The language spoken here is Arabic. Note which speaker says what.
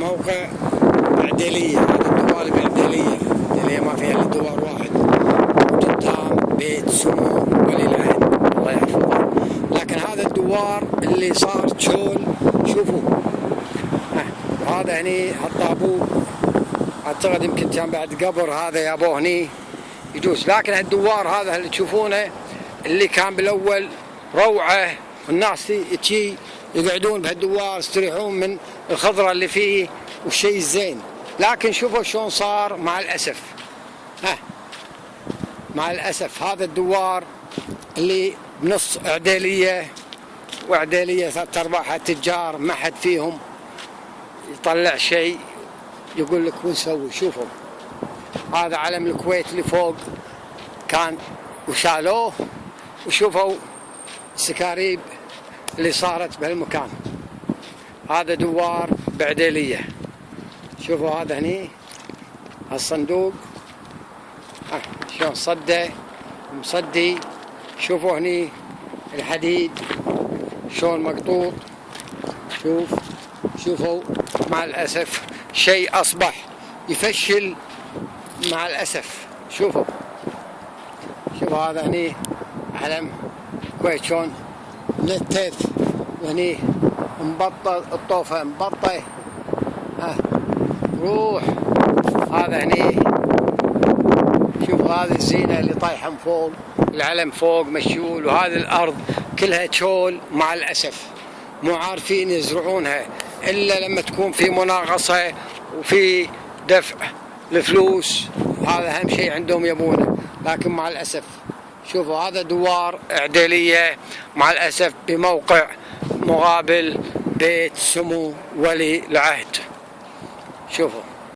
Speaker 1: موقع بعدلية. هذا الدوار بعدلية ما فيها إلا دوار واحد قدام بيت سمو ولي العهد الله يحفظه. لكن هذا الدوار اللي صار شول شوفوا، وهذا هني الطابور اعتقد يمكن كان بعد قبر هذا يابوه هني يجوز. لكن الدوار هذا اللي تشوفونه اللي كان بالاول روعه، والناس تجي يقعدون بهالدوار يستريحون من الخضره اللي فيه والشيء الزين. لكن شوفوا شلون صار مع الاسف. مع الاسف هذا الدوار اللي بنص عديليه، وعديليه ثلاث ارباعها التجار ما حد فيهم يطلع شيء يقول لك ونسوي. شوفوا هذا علم الكويت اللي فوق كان وشالوه، وشوفوا السكاريب اللي صارت بهالمكان. هذا دوار بعديلية. شوفوا هذا هني الصندوق شلون صده مصدي. شوفوا هني الحديد شلون مقطوط. شوفوا مع الأسف شيء أصبح يفشل مع الأسف. شوفوا هذا هني علم كويت شلون نتف، وهني مبطل الطوفة مبطة روح. هذا هني شوفوا هذه الزينة اللي طايحة من فوق، العلم فوق مشيول، وهذه الأرض كلها شول مع الأسف مو عارفين يزرعونها إلا لما تكون في مناقصة وفي دفع الفلوس. هذا أهم شيء عندهم يبونه. لكن مع الأسف شوفوا هذا دوار عديلية مع الأسف بموقع مقابل بيت سمو ولي العهد. شوفوا